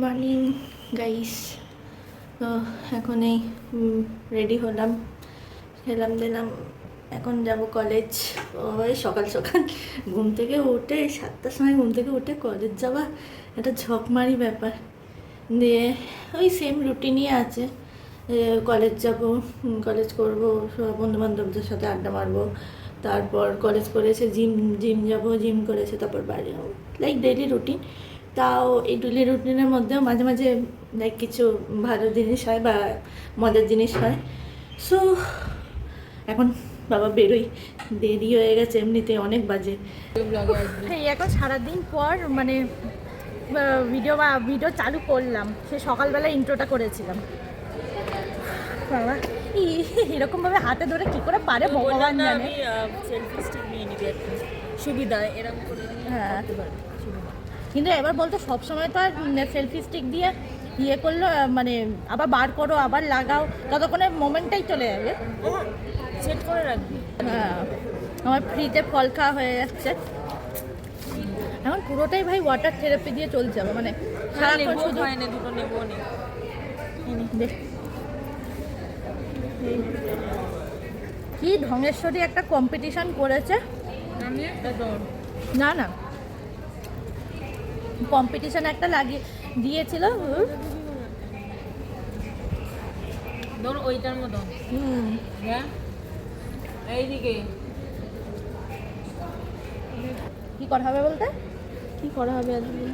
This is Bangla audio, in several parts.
Morning guys. তো এখন এই রেডি হলাম, খেলাম দিলাম, এখন যাব কলেজ। ওই সকাল সকাল ঘুম থেকে উঠে 7টার সময় ঘুম থেকে উঠে কলেজ যাওয়া একটা ঝকমারি ব্যাপার। দিয়ে ওই সেম রুটিনই আছে, কলেজ যাব, কলেজ করব, সব বন্ধুবান্ধবদের সাথে আড্ডা মারবো, তারপর কলেজ করে এসে জিম যাব, জিম করে এসে তারপর বাড়ি, লাইক ডেইলি রুটিন। তাও এই ডেইলি রুটিনের মধ্যেও মাঝে মাঝে লাইক কিছু ভালো জিনিস হয় বা মজার জিনিস হয়। সো এখন বাবা বেরোই, দেরি হয়ে গেছে, এমনিতে অনেক বাজে। এই এখন সারাদিন পর মানে ভিডিও চালু করলাম, সে সকালবেলা ইন্ট্রোটা করেছিলাম। বাবা এরকমভাবে হাতে ধরে কি করে পারে ভগবান জানে। সেলফি স্টিক নিয়ে নিবি একটা সুবিধা এরকম করে। হ্যাঁ, কিন্তু এবার বলতো সবসময় তো আর সেলফি স্টিক দিয়ে ইয়ে করলো মানে আবার বার করো আবার লাগাও, ততক্ষণে মোমেন্টটাই চলে যাবে। সেট করে রাখবি। হ্যাঁ, আমার ফ্রিতে ফল খাওয়া হয়ে যাচ্ছে এখন পুরোটাই ভাই ওয়াটার থেরাপি দিয়ে চলছে আমার, মানে সারাক্ষণ শুধু হয় না, দুটো নেবো নি। কি ঢঙেশ্বরী একটা কম্পিটিশন করেছে। আমি একটা তোর না না, কম্পিটিশন একটা লাগিয়ে দিয়েছিল। ধর ওইটার মতন। হ্যাঁ এইদিকে কি করা হবে বলতে, কি করা হবে আজকে?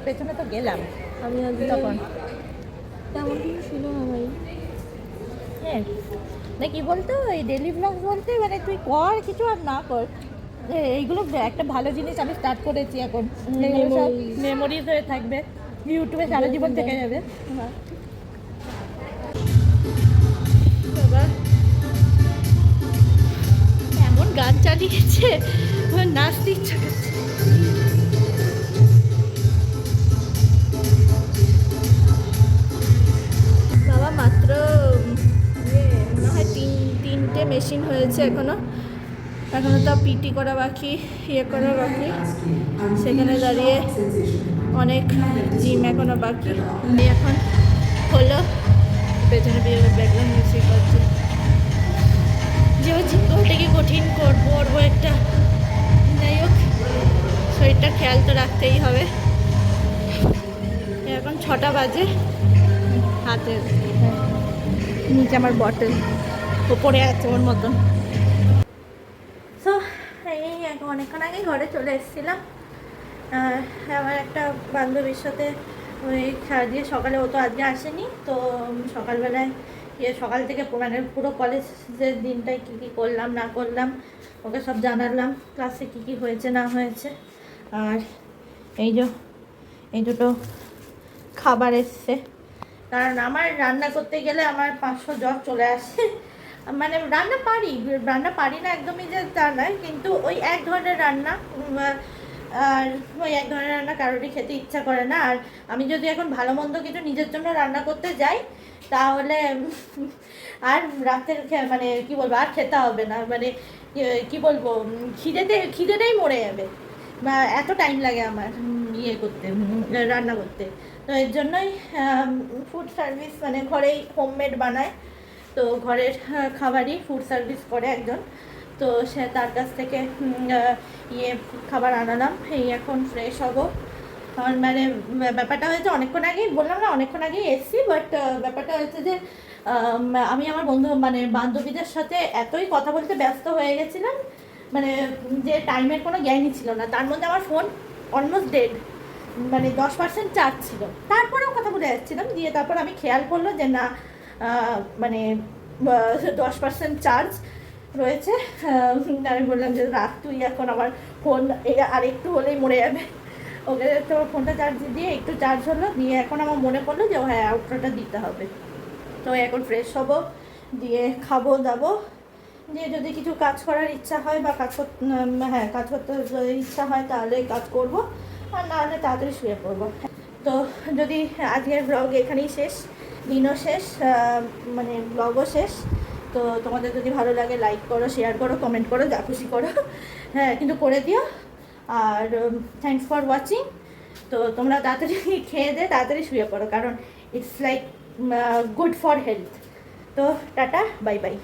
পেছনে তো গেলাম আমি আজকে তখন। তেমন কিছু ছিল না ভাই। হ্যাঁ না, কি বলতো এই ডেলি ব্লগ বলতে মানে তুই কর কিছু আর না কর, এইগুলো একটা ভালো জিনিস আমি স্টার্ট করেছি এখন। মেমোরিজ হয়ে থাকবে, ইউটিউবে সারা জীবন থেকে যাবে। বাবা এমন গান চালিয়েছে, নাচতে ইচ্ছা করছে। বাবা মাত্র মনে হয় তিনটে মেশিন হয়েছে, এখনো তো পিটি করা বাকি, ইয়ে করা বাকি, সেখানে দাঁড়িয়ে অনেক জিম এখনো বাকি। এখন হলো পেছনে ব্যাকগ্রাউন্ড মিউজিক হচ্ছে, যে জিম করতে গিয়ে কঠিন করবো একটা। যাই হোক, শরীরটার খেয়াল তো রাখতেই হবে। এখন 6টা বাজে, হাতের নিচে আমার বটল ওপরে আছে ওর মতন। সো এই অনেকক্ষণ আগেই ঘরে চলে এসেছিলাম। আমার একটা বান্ধবীর সাথে ওই খেলা দিয়ে সকালে, ও তো আজকে আসেনি, তো সকালবেলায় সকাল থেকে মানে পুরো কলেজের দিনটায় কী কী করলাম না করলাম ওকে সব জানালাম, ক্লাসে কী কী হয়েছে না হয়েছে। আর এই দুটো খাবার এসছে, কারণ আমার রান্না করতে গেলে আমার 500 জ্বর চলে আসে। মানে রান্না পারি না একদমই, যে তা নয়, কিন্তু ওই এক ধরনের রান্না, আর ওই এক ধরনের রান্না কারোরই খেতে ইচ্ছা করে না। আর আমি যদি এখন ভালো মন্দ কিছু নিজের জন্য রান্না করতে যাই, তাহলে আর রাতের মানে কি বলবো, আর খেতে হবে না, মানে কি বলবো, খিদেটাই মরে যাবে, বা এত টাইম লাগে আমার ইয়ে করতে, রান্না করতে। তো এর জন্যই ফুড সার্ভিস, মানে ঘরেই হোমমেড বানায়, তো ঘরের খাবারই ফুড সার্ভিস করে একজন, তো সে তার কাছ থেকে খাবার আনালাম। এই এখন ফ্রেশ হবো। মানে ব্যাপারটা হয়েছে, অনেকক্ষণ আগেই বললাম না, অনেকক্ষণ আগেই এসছি, বাট ব্যাপারটা হয়েছে যে আমি আমার বান্ধবীদের সাথে এতই কথা বলতে ব্যস্ত হয়ে গেছিলাম, মানে যে টাইমের কোনো জ্ঞানই ছিল না। তার মধ্যে আমার ফোন অলমোস্ট ডেড, মানে 10% চার্জ ছিল, তারপরেও কথা বলে যাচ্ছিলাম। দিয়ে তারপর আমি খেয়াল করলো যে না, মানে 10% চার্জ রয়েছে। আমি বললাম যে রাখ তুই, এখন আমার ফোন আর একটু হলেই মরে যাবে। ওকে তো ফোনটা চার্জ দিয়ে একটু চার্জ হলো, দিয়ে এখন আমার মনে পড়লো যে হ্যাঁ আউটরোটা দিতে হবে। তো এখন ফ্রেশ হবো, দিয়ে খাবো দাবো, দিয়ে যদি কিছু কাজ করার ইচ্ছা হয় বা কাজ করতে ইচ্ছা হয় তাহলে কাজ করব, আর নাহলে তাড়াতাড়ি শুয়ে পড়বো। তো যদি আজকের ব্লগ এখানেই শেষ, দিনও শেষ, মানে ব্লগও শেষ। তো তোমাদের যদি ভালো লাগে লাইক করো, শেয়ার করো, কমেন্ট করো, যা খুশি করো, হ্যাঁ কিন্তু করে দিও। আর থ্যাংকস ফর ওয়াচিং। তো তোমরা তাড়াতাড়ি খেয়ে দে তাড়াতাড়ি শুয়ে পড়ো, কারণ it's like good for health. তো টাটা, বাই বাই।